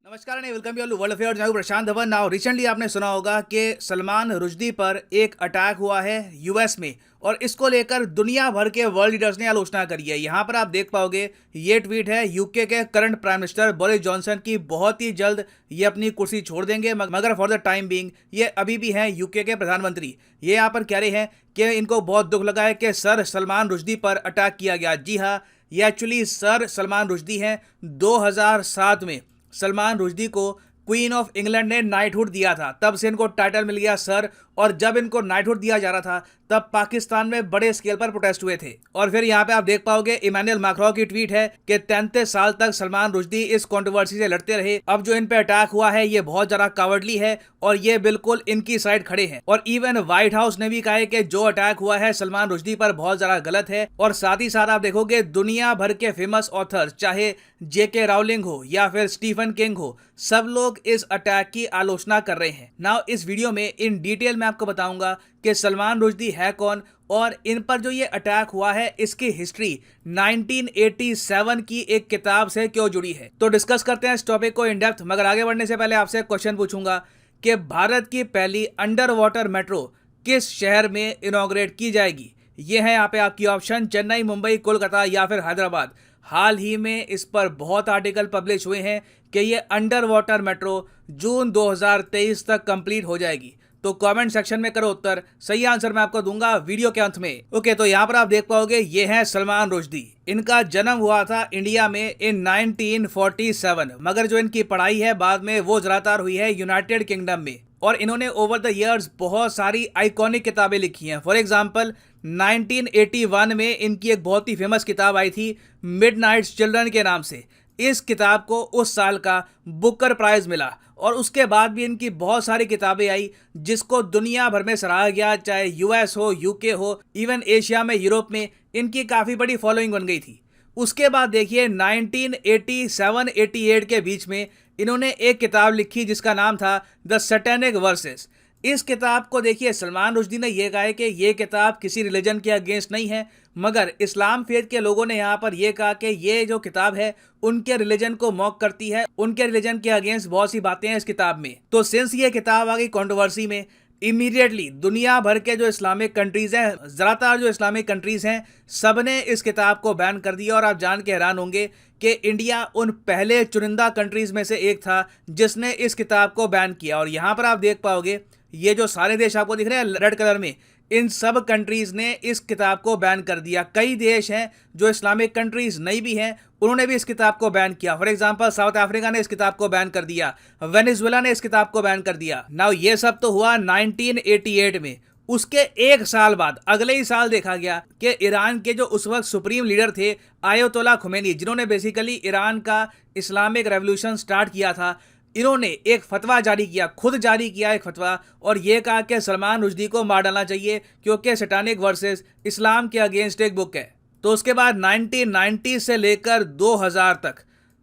नमस्कार and welcome you world affairs. मैं प्रशांत Dhawan. Now recently आपने सुना होगा कि सलमान रुश्दी पर एक अटैक हुआ है यूएस में, और इसको लेकर दुनिया भर के वर्ल्ड लीडर्स ने आलोचना करी है। यहाँ पर आप देख पाओगे ये ट्वीट है यूके के current prime minister Boris Johnson की। बहुत ही जल्द ये अपनी कुर्सी छोड़ देंगे, मगर फॉर द टाइम बीइंग ये अभी भी हैं यूके के प्रधानमंत्री। ये यहाँ पर कह रहे हैं कि इनको बहुत दुख लगा है कि सर सलमान रुश्दी पर अटैक किया गया। जी हाँ, ये एक्चुअली सर सलमान रुश्दी हैं। 2007 में सलमान रुश्दी को क्वीन ऑफ इंग्लैंड ने नाइटहुड दिया था, तब से इनको टाइटल मिल गया सर। और जब इनको नाइटहुड दिया जा रहा था तब पाकिस्तान में बड़े स्केल पर प्रोटेस्ट हुए थे। और फिर यहाँ पे आप देख पाओगे इमैनुअल मैक्रों की ट्वीट है कि 33 साल तक सलमान रुश्दी इस कंट्रोवर्सी से लड़ते रहे। अब जो इन पे अटैक हुआ है ये बहुत ज्यादा कावर्डली है और ये बिल्कुल इनकी साइड खड़े हैं। और इवन व्हाइट हाउस ने भी कहा है कि जो अटैक हुआ है सलमान रुश्दी पर बहुत ज्यादा गलत है। और साथ ही साथ आप देखोगे दुनिया भर के फेमस ऑथर, चाहे जेके राउलिंग हो या फिर स्टीफन किंग हो, सब लोग इस अटैक की आलोचना कर रहे हैं। नाउ इस वीडियो में इन डिटेल में आपको बताऊंगा कि सलमान रुश्दी है कौन और इन पर जो ये अटैक हुआ है इसकी हिस्ट्री 1987 की एक किताब से क्यों जुड़ी है। तो डिस्कस करते हैं इस टॉपिक को इन डेप्थ। मगर आगे बढ़ने से पहले आपसे क्वेश्चन पूछूंगा कि भारत की पहली अंडर वाटर मेट्रो किस शहर में इनॉग्रेट की जाएगी। ये है यहाँ पे आपकी ऑप्शन, चेन्नई, मुंबई, कोलकाता या फिर हैदराबाद। हाल ही में इस पर बहुत आर्टिकल पब्लिश हुए हैं कि ये अंडर वाटर मेट्रो जून 2023 तक कंप्लीट हो जाएगी। तो कमेंट सेक्शन में करो उत्तर। सही आंसर मैं आपको दूंगा वीडियो के अंत में। ओके, तो यहाँ पर आप देख पाओगे ये हैं सलमान रुश्दी। इनका जन्म हुआ था इंडिया में इन 1947, मगर जो इनकी पढ़ाई है बाद में वो ज्यादातर हुई है यूनाइटेड किंगडम में। और इन्होंने ओवर द इयर्स बहुत सारी आइकॉनिक किताबें लिखी हैं। फॉर एग्जाम्पल 1981 में इनकी एक बहुत ही फेमस किताब आई थी मिडनाइट्स चिल्ड्रन के नाम से। इस किताब को उस साल का बुकर प्राइज मिला। और उसके बाद भी इनकी बहुत सारी किताबें आई जिसको दुनिया भर में सराहा गया, चाहे यूएस हो, यूके हो, इवन एशिया में, यूरोप में इनकी काफ़ी बड़ी फॉलोइंग बन गई थी। उसके बाद देखिए 1987-88 के बीच में इन्होंने एक किताब लिखी जिसका नाम था द सैटेनिक वर्सेस। इस किताब को देखिए सलमान रुश्दी ने यह कहा है कि ये किताब किसी रिलीजन के अगेंस्ट नहीं है, मगर इस्लाम फेथ के लोगों ने यहाँ पर यह कहा कि ये जो किताब है उनके रिलीजन को मॉक करती है, उनके रिलीजन के अगेंस्ट बहुत सी बातें हैं इस किताब में। तो सिंस ये किताब आ गई कंट्रोवर्सी में, इमीडिएटली दुनिया भर के जो इस्लामिक कंट्रीज हैं, ज़्यादातर जो इस्लामिक कंट्रीज हैं, सब ने इस किताब को बैन कर दिया। और आप जान के हैरान होंगे कि इंडिया उन पहले चुनिंदा कंट्रीज में से एक था जिसने इस किताब को बैन किया। और यहाँ पर आप देख पाओगे ये जो सारे देश आपको दिख रहे हैं रेड कलर में, इन सब कंट्रीज ने इस किताब को बैन कर दिया। कई देश हैं जो इस्लामिक कंट्रीज नहीं भी हैं, उन्होंने भी इस किताब को बैन किया। फॉर एग्जांपल साउथ अफ्रीका ने इस किताब को बैन कर दिया, वेनेजुएला ने इस किताब को बैन कर दिया। नाउ ये सब तो हुआ 1988 में। उसके एक साल बाद अगले ही साल देखा गया कि ईरान के जो उस वक्त सुप्रीम लीडर थे आयतोल्ला खुमैनी, जिन्होंने बेसिकली ईरान का इस्लामिक रेवोल्यूशन स्टार्ट किया था, इन्होंने एक फतवा जारी किया, खुद जारी किया एक फतवा, और ये कहा कि सलमान रुश्दी को मार डालना चाहिए क्योंकि सैटेनिक वर्सेस इस्लाम के अगेंस्ट एक बुक है। तो उसके बाद 1990 से लेकर 2000 तक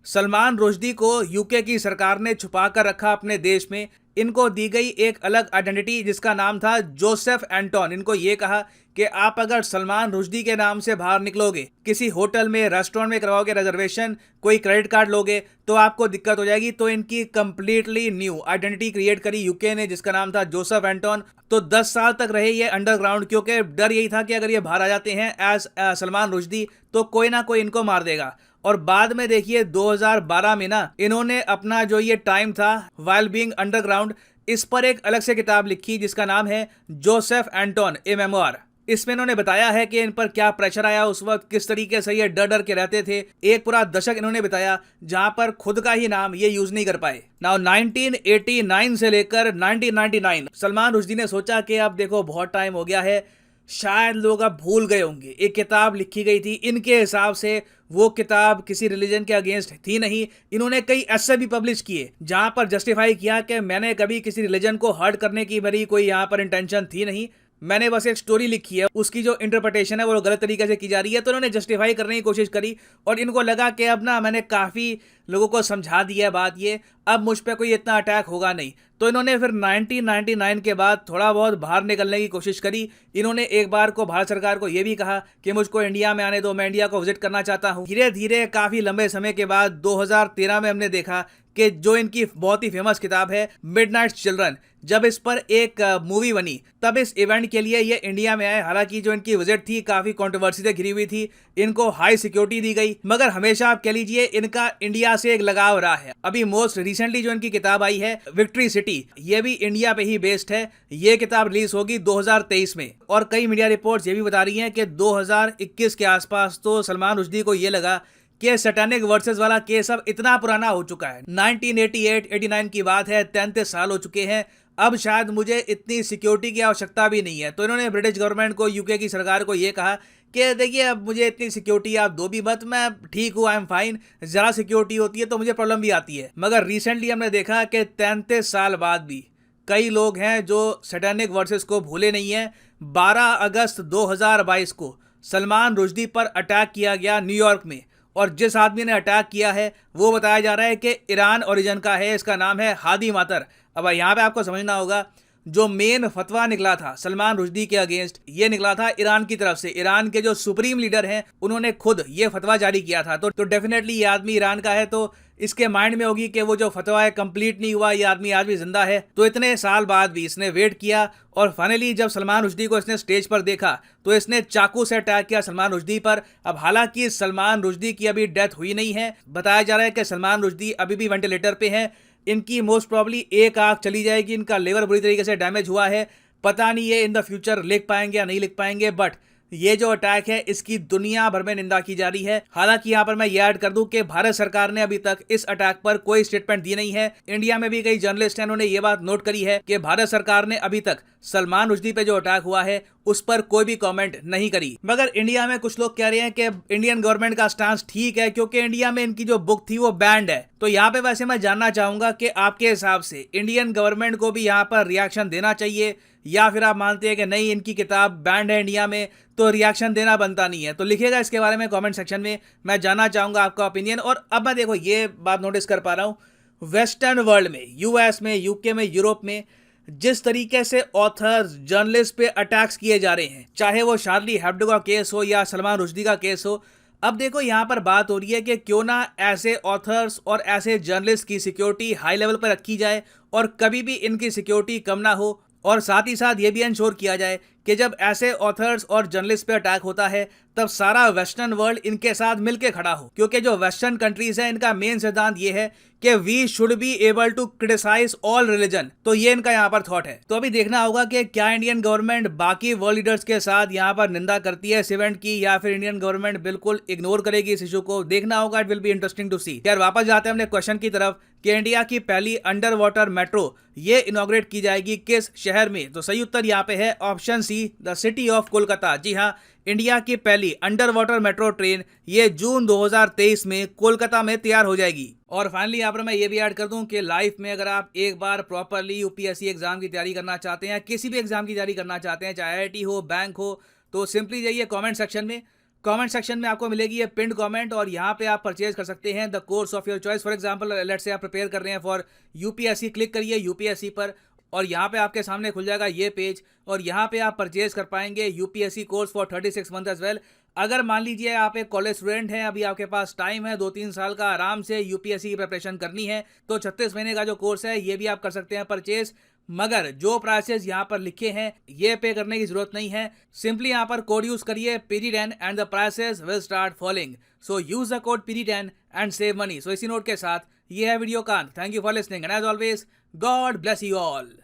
सलमान रुश्दी को यूके की सरकार ने छुपा कर रखा अपने देश में। इनको दी गई एक अलग आइडेंटिटी जिसका नाम था जोसेफ एंटोन। इनको ये कहा कि आप अगर सलमान रुश्दी के नाम से बाहर निकलोगे, किसी होटल में, रेस्टोरेंट में करवाओगे रिजर्वेशन, कोई क्रेडिट कार्ड लोगे तो आपको दिक्कत हो जाएगी। तो इनकी कंप्लीटली न्यू आइडेंटिटी क्रिएट करी यूके ने जिसका नाम था जोसेफ एंटोन। तो 10 साल तक रहे ये अंडरग्राउंड, क्योंकि डर यही था कि अगर ये बाहर आ जाते हैं एज सलमान रुश्दी तो कोई ना कोई इनको मार देगा। और बाद में देखिए 2012 में ना इन्होंने अपना जो ये टाइम था वाइल बीइंग अंडरग्राउंड, इस पर एक अलग से किताब लिखी जिसका नाम है जोसेफ एंटोन ए मेमोयर। इसमें इन्होंने बताया है कि इन पर क्या प्रेशर आया उस वक्त, किस तरीके से ये डर डर के रहते थे। एक पूरा दशक इन्होंने बताया जहां पर खुद का ही नाम ये यूज नहीं कर पाए। नाउ 1989 से लेकर 1999 सलमान रुश्दी ने सोचा कि अब देखो बहुत टाइम हो गया है, शायद लोग अब भूल गए होंगे। एक किताब लिखी गई थी, इनके हिसाब से वो किताब किसी रिलीजन के अगेंस्ट थी नहीं। इन्होंने कई ऐसे भी पब्लिश किए जहां पर जस्टिफाई किया कि मैंने कभी किसी रिलीजन को हर्ट करने की मेरी कोई यहाँ पर इंटेंशन थी नहीं, मैंने बस एक स्टोरी लिखी है, उसकी जो इंटरप्रिटेशन है वो गलत तरीके से की जा रही है। तो इन्होंने जस्टिफाई करने की कोशिश करी और इनको लगा कि अब ना मैंने काफ़ी लोगों को समझा दिया बात, ये अब मुझ पर कोई इतना अटैक होगा नहीं। तो इन्होंने फिर 1999 के बाद थोड़ा बहुत बाहर निकलने की कोशिश करी। इन्होंने एक बार को भारत सरकार को यह भी कहा कि मुझको इंडिया में आने दो, मैं इंडिया को विजिट करना चाहता हूँ। धीरे धीरे काफ़ी लंबे समय के बाद 2013 में हमने देखा कि जो इनकी बहुत ही फेमस किताब है मिडनाइट चिल्ड्रन, जब इस पर एक मूवी बनी तब इस इवेंट के लिए ये इंडिया में आए। हालांकि जो इनकी विजिट थी काफी कंट्रोवर्सी से घिरी हुई थी, इनको हाई सिक्योरिटी दी गई, मगर हमेशा आप कह लीजिए इनका इंडिया से एक लगाव रहा है। अभी मोस्ट रिसेंटली जो इनकी किताब आई है विक्ट्री सिटी, ये भी इंडिया पे ही बेस्ड है। ये किताब रिलीज होगी 2023 में, और कई मीडिया रिपोर्ट्स ये भी बता रही हैं कि 2021 के आसपास तो सलमान रुश्दी को ये लगा कि सैटेनिक वर्सेस वाला केस अब इतना पुराना हो चुका है, 1988-89 की बात है, 33 साल हो चुके हैं, अब शायद मुझे इतनी सिक्योरिटी की आवश्यकता भी नहीं है। तो इन्होंने ब्रिटिश गवर्नमेंट को, यूके की सरकार को ये कहा कि देखिए अब मुझे इतनी सिक्योरिटी आप दो भी मत, मैं ठीक हूँ, आई एम फाइन। ज़रा सिक्योरिटी होती है तो मुझे प्रॉब्लम भी आती है। मगर रिसेंटली हमने देखा कि 33 साल बाद भी कई लोग हैं जो सैटेनिक वर्सेस को भूले नहीं हैं। 12 अगस्त 2022 को सलमान रुश्दी पर अटैक किया गया न्यूयॉर्क में, और जिस आदमी ने अटैक किया है वो बताया जा रहा है कि ईरान ओरिजिन का है, इसका नाम है हादी मातर। अब यहाँ पे आपको समझना होगा, जो मेन फतवा निकला था सलमान रुश्दी के अगेंस्ट, ये निकला था ईरान की तरफ से। ईरान के जो सुप्रीम लीडर हैं उन्होंने खुद ये फतवा जारी किया था। तो डेफिनेटली ये आदमी ईरान का है, तो इसके माइंड में होगी कि वो जो फतवा है कंप्लीट नहीं हुआ, ये आदमी आज भी जिंदा है। तो इतने साल बाद भी इसने वेट किया, और फाइनली जब सलमान रुश्दी को इसने स्टेज पर देखा तो इसने चाकू से अटैक किया सलमान रुश्दी पर। अब हालांकि सलमान रुश्दी की अभी डेथ हुई नहीं है, बताया जा रहा है कि सलमान रुश्दी अभी भी वेंटिलेटर पे हैं। इनकी मोस्ट प्रॉब्ली एक आंख चली जाएगी, इनका लिवर बुरी तरीके से डैमेज हुआ है, पता नहीं ये इन द फ्यूचर लिख पाएंगे या नहीं लिख पाएंगे। बट ये जो अटैक है इसकी दुनिया भर में निंदा की जा रही है। हालांकि यहाँ पर मैं ये ऐड कर दूं कि भारत सरकार ने अभी तक इस अटैक पर कोई स्टेटमेंट दी नहीं है। इंडिया में भी कई जर्नलिस्ट हैं, उन्होंने ये बात नोट करी है कि भारत सरकार ने अभी तक सलमान रुश्दी पे जो अटैक हुआ है उस पर कोई भी कमेंट नहीं करी। मगर इंडिया में कुछ लोग कह रहे हैं कि इंडियन गवर्नमेंट का स्टांस ठीक है, क्योंकि इंडिया में इनकी जो बुक थी वो बैंड है। तो यहाँ पे वैसे मैं जानना चाहूंगा कि आपके हिसाब से इंडियन गवर्नमेंट को भी यहाँ पर रिएक्शन देना चाहिए, या फिर आप मानते हैं कि नहीं इनकी किताब बैंड है इंडिया में तो रिएक्शन देना बनता नहीं है? तो लिखिएगा इसके बारे में कमेंट सेक्शन में, मैं जानना चाहूंगा आपका ओपिनियन। और अब मैं देखो ये बात नोटिस कर पा रहा हूँ, वेस्टर्न वर्ल्ड में, यूएस में, यूके में, यूरोप में जिस तरीके से ऑथर्स, जर्नलिस्ट पे अटैक्स किए जा रहे हैं, चाहे वो शार्ली हेब्डो का केस हो या सलमान रुश्दी का केस हो, अब देखो यहाँ पर बात हो रही है कि क्यों ना ऐसे ऑथर्स और ऐसे जर्नलिस्ट की सिक्योरिटी हाई लेवल पर रखी जाए और कभी भी इनकी सिक्योरिटी कम ना हो। और साथ ही साथ ये भी इंश्योर किया जाए कि जब ऐसे ऑथर्स और जर्नलिस्ट पे अटैक होता है तब सारा वेस्टर्न वर्ल्ड इनके साथ मिलके खड़ा हो। क्योंकि जो वेस्टर्न कंट्रीज है इनका मेन सिद्धांत ये है कि we should be able to criticise all religion. तो ये इनका यहाँ पर थॉट है। तो अभी देखना होगा कि क्या इंडियन गवर्नमेंट बाकी वर्ल्ड लीडर्स के साथ यहाँ पर निंदा करती है इस इवेंट की, या फिर इंडियन गवर्नमेंट बिल्कुल इग्नोर करेगी इस इशू को। देखना होगा, it will be interesting to see. यार वापस जाते हैं अपने क्वेश्चन की तरफ कि इंडिया की पहली अंडर वाटर मेट्रो ये इनॉग्रेट की जाएगी किस शहर में? तो सही उत्तर यहाँ पे है option C, the city of Kolkata. जी हाँ, इंडिया की पहली अंडर वाटर मेट्रो ट्रेन ये जून 2023 में कोलकाता में तैयार हो जाएगी। और फाइनली यहाँ पर मैं ये भी ऐड कर दूं कि लाइफ में अगर आप एक बार प्रॉपरली यूपीएससी एग्जाम की तैयारी करना चाहते हैं, किसी भी एग्जाम की तैयारी करना चाहते हैं, चाहे आईआईटी हो, बैंक हो, तो सिंपली जाइए कमेंट सेक्शन में। कमेंट सेक्शन में आपको मिलेगी ये पिंड कमेंट, और यहाँ पे आप परचेज कर सकते हैं the course of your choice. For example let's say आप प्रिपेयर कर रहे हैं फॉर यूपीएससी, क्लिक करिए यूपीएससी पर और यहाँ पे आपके सामने खुल जाएगा ये पेज, और यहाँ पे आप परचेज कर पाएंगे UPSC course for 36 month as well. अगर मान लीजिए आप एक कॉलेज स्टूडेंट हैं, अभी आपके पास टाइम है 2-3 साल का आराम से यूपीएससी की प्रिपरेशन करनी है, तो 36 महीने का जो कोर्स है ये भी आप कर सकते हैं परचेज। मगर जो प्राइसेस यहाँ पर लिखे हैं ये पे करने की जरूरत नहीं है, सिंपली यहाँ पर कोड यूज करिए PG10 and the prices will start falling. So use the code PG10 and save money. So इसी नोट के साथ ये है वीडियो का अंत। Thank you for listening and as always God bless you all.